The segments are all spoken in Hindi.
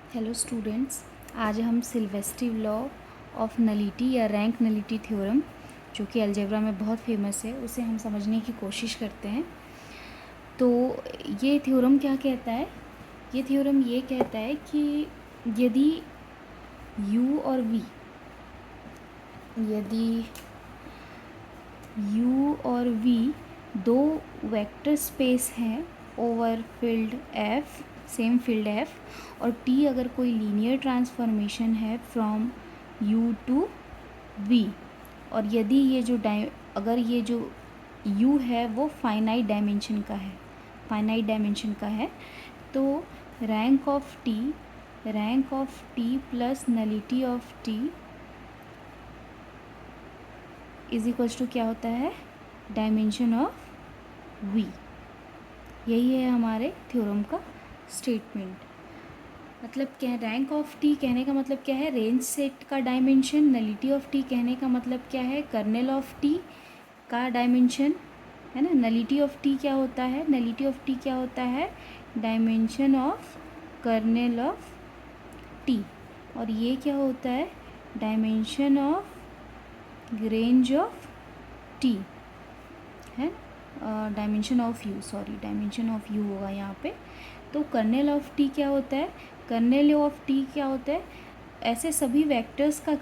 हेलो स्टूडेंट्स, आज हम सिल्वेस्ट्री लॉ ऑफ नलिटी या रैंक नलिटी थ्योरम, जो कि अलजेब्रा में बहुत फेमस है, उसे हम समझने की कोशिश करते हैं। तो ये थ्योरम क्या कहता है? ये थ्योरम ये कहता है कि यदि u और v, यदि u और v दो वेक्टर स्पेस हैं over field f, same field f, और t अगर कोई लीनियर ट्रांसफॉर्मेशन है फ्रॉम u टू v, और यदि ये जो अगर ये जो u है वो फाइनाइट डायमेंशन का है, तो rank of t plus nullity of t is equals to क्या होता है? Dimension of v। यही है हमारे थ्योरम का स्टेटमेंट। मतलब क्या है? रैंक ऑफ टी कहने का मतलब क्या है? रेंज सेट का डायमेंशन। नलिटी ऑफ टी कहने का मतलब क्या है? कर्नेल ऑफ टी का डायमेंशन, है ना। नलिटी ऑफ टी क्या होता है? नलिटी ऑफ टी क्या होता है? Dimension of kernel of T. और ये क्या होता है? Dimension of range of T, है। डायमेंशन ऑफ यू होगा यहाँ पे। तो कर्नेल ऑफ टी क्या होता है? कर्नेल ऑफ टी क्या होता है? ऐसे सभी वेक्टर्स का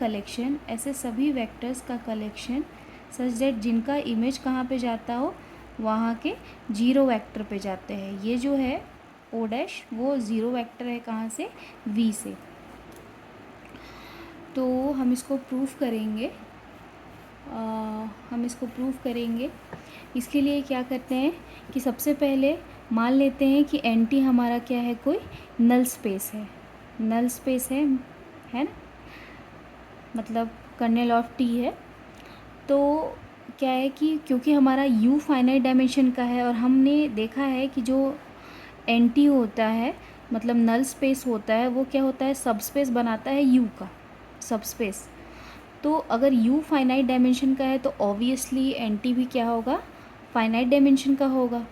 कलेक्शन सच दैट जिनका इमेज कहाँ पे जाता हो, वहाँ के जीरो वेक्टर पे जाते हैं। ये जो है ओ डैश, वो ज़ीरो वेक्टर है कहाँ से? वी से। तो हम इसको प्रूफ करेंगे। इसके लिए क्या करते हैं कि सबसे पहले मान लेते हैं कि एन टी हमारा क्या है? कोई नल स्पेस है ना, मतलब कर्नेल ऑफ टी है। तो क्या है कि क्योंकि हमारा u फाइनाइट डायमेंशन का है, और हमने देखा है कि जो एन टी होता है, मतलब नल स्पेस होता है, वो क्या होता है? सब स्पेस बनाता है u का, सब स्पेस। तो अगर u फाइनाइट डायमेंशन का है तो ऑब्वियसली एन टी भी क्या होगा? फाइनाइट डायमेंशन का होगा।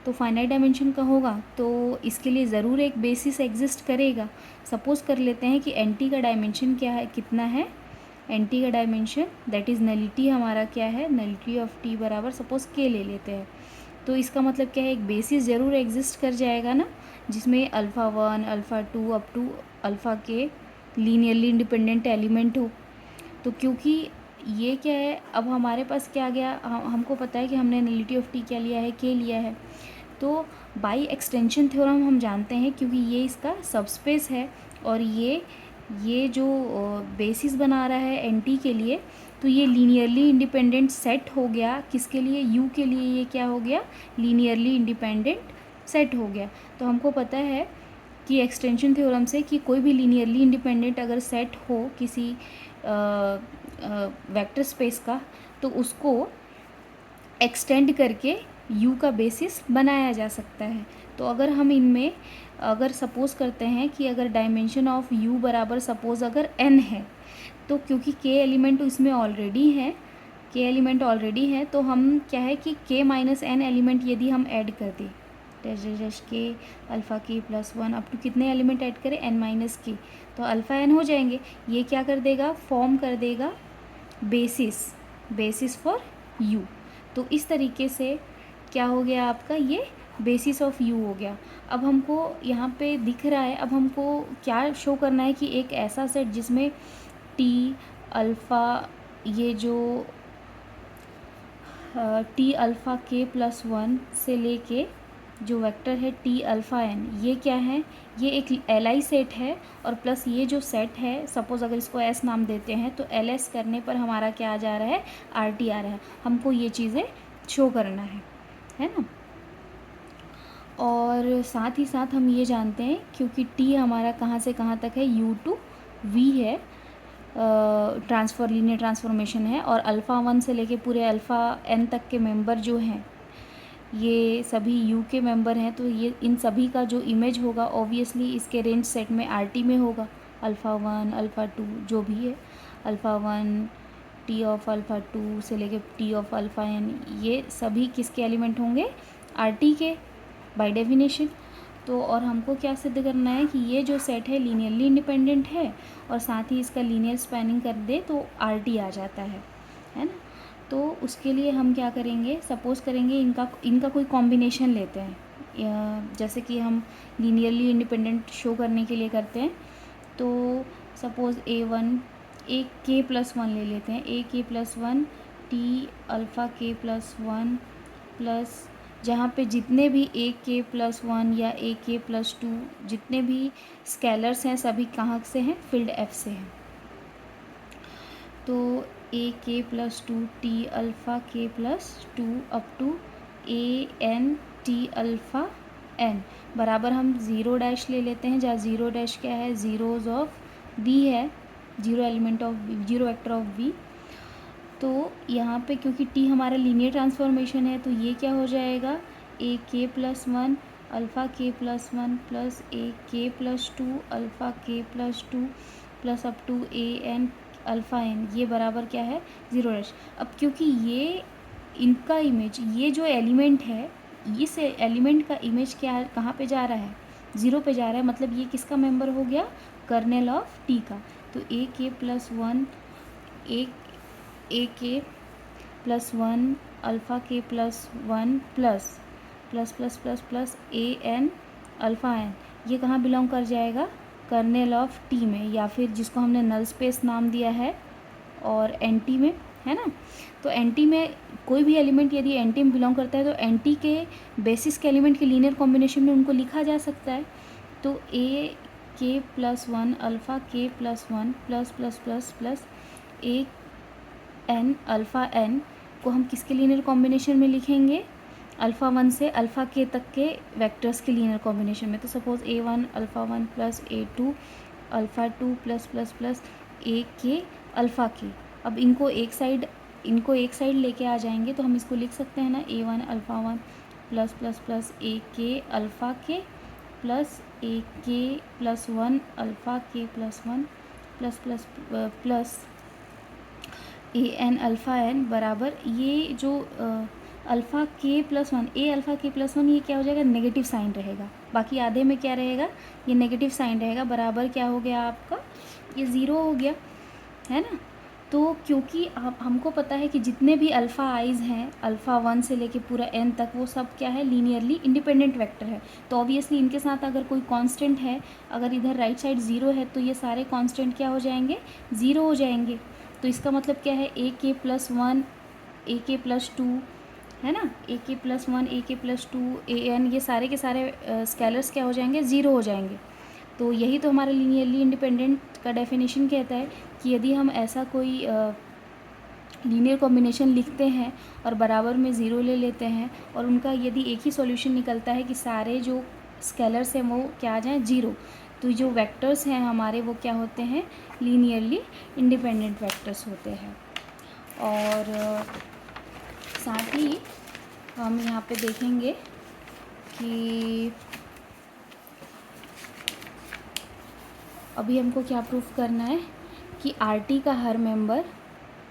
तो फाइनाइट डायमेंशन का होगा तो इसके लिए ज़रूर एक बेसिस एग्जिस्ट करेगा। सपोज़ कर लेते हैं कि एन टी का डायमेंशन क्या है, कितना है? एन टी का डायमेंशन दैट इज़ नलिटी हमारा क्या है? नलिटी ऑफ टी बराबर सपोज़ के ले लेते हैं। तो इसका मतलब क्या है? एक बेसिस ज़रूर एग्जिस्ट कर जाएगा ना, जिसमें alpha 1 alpha 2 up to alpha के लीनियरली इंडिपेंडेंट एलिमेंट हो। तो क्योंकि ये क्या है, अब हमारे पास क्या आ गया? हमको पता है कि हमने नलिटी ऑफ टी क्या लिया है? के लिया है। तो बाई एक्सटेंशन थ्योरम हम जानते हैं, क्योंकि ये इसका सबस्पेस है और ये जो बेसिस बना रहा है एन टी के लिए, तो ये लीनियरली इंडिपेंडेंट सेट हो गया। किसके लिए? यू के लिए ये क्या हो गया? लीनियरली इंडिपेंडेंट सेट हो गया। तो हमको पता है कि एक्सटेंशन थ्योरम से कि कोई भी लीनियरली इंडिपेंडेंट अगर सेट हो किसी वेक्टर स्पेस का, तो उसको एक्सटेंड करके u का बेसिस बनाया जा सकता है। तो अगर हम इनमें अगर सपोज़ करते हैं कि अगर डायमेंशन ऑफ u बराबर सपोज़ अगर n है, तो क्योंकि k एलिमेंट इसमें ऑलरेडी है, तो हम क्या है कि k माइनस n एलिमेंट यदि हम ऐड कर दें, डैश के alpha K plus 1 up to कितने एलिमेंट ऐड करें? n माइनस के, तो अल्फ़ा n हो जाएंगे। ये क्या कर देगा? फॉर्म कर देगा बेसिस फॉर u। तो इस तरीके से क्या हो गया आपका? ये बेसिस ऑफ u हो गया। अब हमको यहाँ पे दिख रहा है, अब हमको क्या शो करना है कि एक ऐसा सेट जिसमें t अल्फ़ा, ये जो t अल्फ़ा के प्लस 1 से लेके जो वेक्टर है t अल्फ़ा n, ये क्या है? ये एक li सेट है, और प्लस ये जो सेट है, सपोज़ अगर इसको s नाम देते हैं, तो ls करने पर हमारा क्या आ जा रहा है? rt आ रहा है। हमको ये चीज़ें शो करना है ना। और साथ ही साथ हम ये जानते हैं, क्योंकि t हमारा कहाँ से कहाँ तक है? u टू v है, लीनियर ट्रांसफॉर्मेशन है, और अल्फ़ा 1 से लेके पूरे अल्फ़ा n तक के मेंबर जो हैं, ये सभी u के मेंबर हैं। तो ये इन सभी का जो इमेज होगा ऑब्वियसली इसके रेंज सेट में rt में होगा। अल्फ़ा 1 अल्फ़ा 2 जो भी है, अल्फ़ा 1 t ऑफ अल्फ़ा 2 से लेके t ऑफ अल्फ़ा n, ये सभी किसके एलिमेंट होंगे? rt के, बाय डेफिनेशन। तो और हमको क्या सिद्ध करना है कि ये जो सेट है लीनियरली इंडिपेंडेंट है और साथ ही इसका लीनियर स्पैनिंग कर दे तो RT आ जाता है ना। तो उसके लिए हम क्या करेंगे, सपोज़ करेंगे इनका कोई कॉम्बिनेशन लेते हैं, जैसे कि हम लीनियरली इंडिपेंडेंट शो करने के लिए करते हैं। तो सपोज़ A1 एक K+1 ले लेते हैं, AK+1 T alpha K+1 plus जहाँ पे जितने भी AK+1 या AK+2 जितने भी स्केलर्स हैं सभी कहाँ से हैं, फील्ड F से हैं। तो AK+2 T alpha K+2 up to AN T alpha N बराबर हम 0 ले लेते हैं, जहाँ 0 क्या है, ज़ीरोज़ ऑफ V है, 0 वेक्टर ऑफ V। तो यहाँ पे क्योंकि T हमारा लीनियर ट्रांसफॉर्मेशन है तो ये क्या हो जाएगा, AK+1 alpha K+1 plus AK+2 alpha K+2 plus up to AN alpha N, ये बराबर क्या है, 0। अब क्योंकि ये इनका इमेज, ये जो एलिमेंट है इस एलिमेंट का इमेज क्या कहाँ पे जा रहा है, 0 पे जा रहा है, मतलब ये किसका मेंबर हो गया, कर्नेल ऑफ T का। तो AK+1 AK+1 alpha K+1 plus plus plus plus plus AN alpha N, ये कहाँ बिलोंग कर जाएगा, कर्नेल ऑफ T में, या फिर जिसको हमने नल स्पेस नाम दिया है और NT में, है ना। तो NT में कोई भी एलिमेंट यदि NT में बिलोंग करता है तो NT के बेसिस के एलिमेंट के लीनियर कॉम्बिनेशन में उनको लिखा जा सकता है। तो AK+1 alpha K+1 plus plus plus plus AN alpha N को हम किसके लीनियर कॉम्बिनेशन में लिखेंगे, अल्फ़ा 1 से अल्फ़ा K तक के वेक्टर्स के लीनियर कॉम्बिनेशन में। तो suppose A1 alpha 1 plus A2 alpha 2 plus plus plus AK alpha K। अब इनको एक साइड लेके आ जाएंगे तो हम इसको लिख सकते हैं ना, A1 alpha 1 plus plus plus AK alpha K plus AK+1 alpha K+1 plus plus plus AN alpha N बराबर ये जो अल्फ़ा K+1 अल्फ़ा K+1 ये क्या हो जाएगा, नेगेटिव साइन रहेगा, बाकी आधे में क्या रहेगा, ये नेगेटिव साइन रहेगा, बराबर क्या हो गया आपका, ये 0 हो गया, है ना। तो क्योंकि आप हमको पता है कि जितने भी अल्फ़ा आइज़ हैं अल्फ़ा 1 से लेके पूरा N तक वो सब क्या है, लीनियरली इंडिपेंडेंट वेक्टर है। तो ऑब्वियसली इनके साथ अगर कोई कांस्टेंट है, अगर इधर राइट साइड 0 है तो ये सारे कांस्टेंट क्या हो जाएंगे, 0 हो जाएंगे। तो इसका मतलब क्या है, AK+1 AK+2, है ना, AK+1 AK+2 AN, ये सारे के सारे स्केलर्स क्या हो जाएंगे, 0 हो जाएंगे। तो यही तो हमारा लीनियरली इंडिपेंडेंट का डेफिनेशन कहता है कि यदि हम ऐसा कोई लीनियर कॉम्बिनेशन लिखते हैं और बराबर में 0 ले लेते हैं और उनका यदि एक ही सॉल्यूशन निकलता है कि सारे जो स्केलर्स हैं वो क्या आ जाएँ, 0, तो जो वेक्टर्स हैं हमारे वो क्या होते हैं, लीनियरली इंडिपेंडेंट वेक्टर्स होते हैं। और साथ ही हम यहाँ पे देखेंगे कि अभी हमको क्या प्रूफ करना है कि RT का हर मेंबर,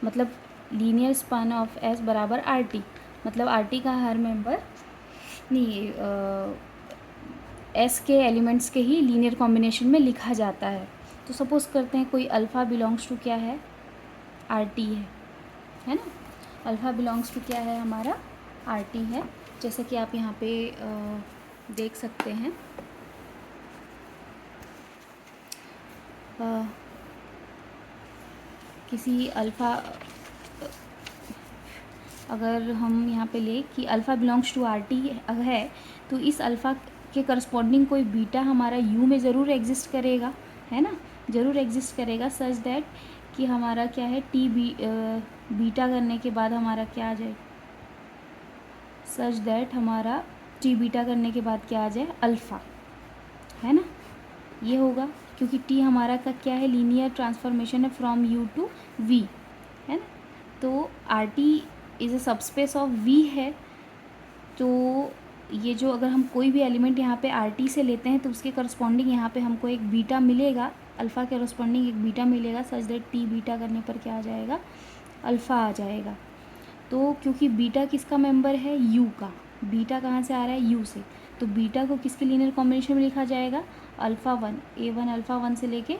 मतलब लीनियर स्पान ऑफ S बराबर RT, मतलब RT का हर मेंबर नहीं S के एलिमेंट्स के ही लीनियर कॉम्बिनेशन में लिखा जाता है। तो सपोज़ करते हैं कोई अल्फ़ा बिलोंग्स टू क्या है, RT है ना, अल्फ़ा बिलोंग्स टू क्या है हमारा, RT है। जैसे कि आप यहाँ पे देख सकते हैं, किसी अल्फ़ा, अगर हम यहाँ पे ले कि अल्फ़ा बिलोंग्स टू RT है तो इस अल्फ़ा के करस्पॉन्डिंग कोई बीटा हमारा U में ज़रूर एग्जिस्ट करेगा, है ना, ज़रूर एग्जिस्ट करेगा, सच दैट कि हमारा क्या है, बीटा करने के बाद हमारा क्या आ जाए, सच दैट हमारा T बीटा करने के बाद क्या आ जाए, अल्फ़ा, है ना, ये होगा क्योंकि T हमारा का क्या है, लीनियर ट्रांसफॉर्मेशन है फ्रॉम U टू V, है ना। तो RT is a subspace of V है। तो ये जो अगर हम कोई भी एलिमेंट यहाँ पे RT से लेते हैं तो उसके करस्पॉन्डिंग यहाँ पे हमको एक बीटा मिलेगा, अल्फ़ा के करस्पॉन्डिंग एक बीटा मिलेगा, सच दैट T बीटा करने पर क्या आ जाएगा, अल्फ़ा आ जाएगा। तो क्योंकि बीटा किसका मेंबर है, U का, बीटा कहाँ से आ रहा है, U से, तो बीटा को किसके लीनियर कॉम्बिनेशन में लिखा जाएगा, alpha one, A1 alpha one से लेके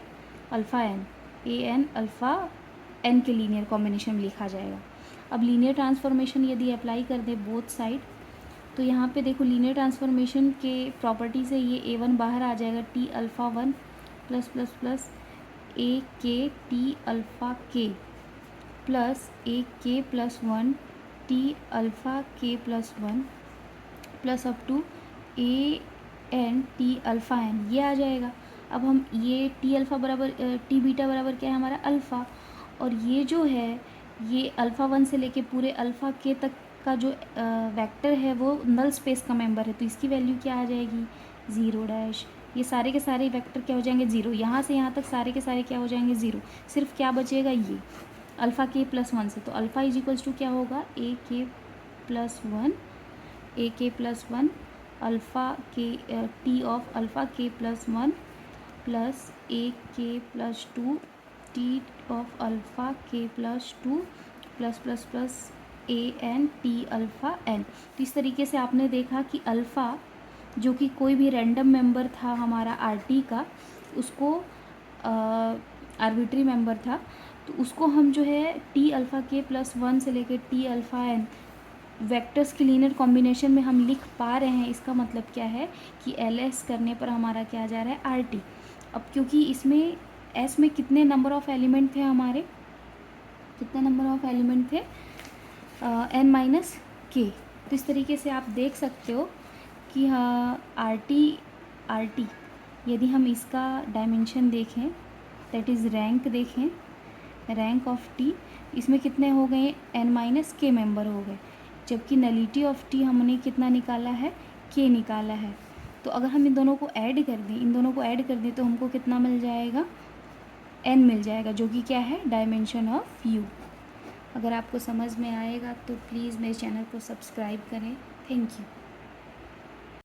alpha N, AN alpha N के लीनियर कॉम्बिनेशन में लिखा जाएगा। अब लीनियर ट्रांसफॉर्मेशन यदि अप्लाई कर दे बोथ साइड, तो यहाँ पे देखो लीनियर ट्रांसफॉर्मेशन के प्रॉपर्टी से ये A1 बाहर आ जाएगा, T alpha one plus plus plus A K T alpha K plus A K plus one T alpha K plus one plus up to A N T alpha N, ये आ जाएगा। अब हम ये टी अल्फ़ा बराबर टी बीटा बराबर क्या है हमारा अल्फ़ा, और ये जो है ये अल्फ़ा वन से लेके पूरे अल्फ़ा के तक का जो वेक्टर है वो नल स्पेस का मेंबर है, तो इसकी वैल्यू क्या आ जाएगी, ज़ीरो डैश। ये सारे के सारे वेक्टर क्या हो जाएंगे, ज़ीरो। यहाँ से यहाँ तक सारे के सारे क्या हो जाएंगे, ज़ीरो। सिर्फ क्या बचेगा, ये अल्फ़ा के प्लस वन से, तो अल्फ़ा इज इक्वल्स टू क्या होगा, ए K plus one, A K plus one alpha K T of alpha K plus one plus A K plus two T of alpha K plus two plus plus plus A N T alpha N. तो इस तरीके से आपने देखा कि अल्फ़ा जो कि कोई भी रैंडम मेंबर था हमारा आर टी का, उसको आर्बिट्री मेंबर था, तो उसको हम जो है T alpha K plus one से लेकर टी अल्फ़ा एन वेक्टर्स की लीनियर कॉम्बिनेशन में हम लिख पा रहे हैं। इसका मतलब क्या है कि एल एस करने पर हमारा क्या आ जा रहा है, आर टी। अब क्योंकि इसमें एस में कितने नंबर ऑफ़ एलिमेंट थे हमारे, कितने नंबर ऑफ़ एलिमेंट थे, एन माइनस के। तो इस तरीके से आप देख सकते हो कि हाँ आर टी यदि हम इसका डायमेंशन देखें, दैट इज़ रैंक देखें, रैंक ऑफ टी, इसमें कितने हो गए, एन माइनस के मेंबर हो गए, जबकि नलिटी ऑफ टी हमने कितना निकाला है, के निकाला है। तो अगर हम इन दोनों को ऐड कर दें, इन दोनों को ऐड कर दें तो हमको कितना मिल जाएगा, एन मिल जाएगा, जो कि क्या है, डायमेंशन ऑफ यू। अगर आपको समझ में आएगा तो प्लीज़ मेरे चैनल को सब्सक्राइब करें। Thank you.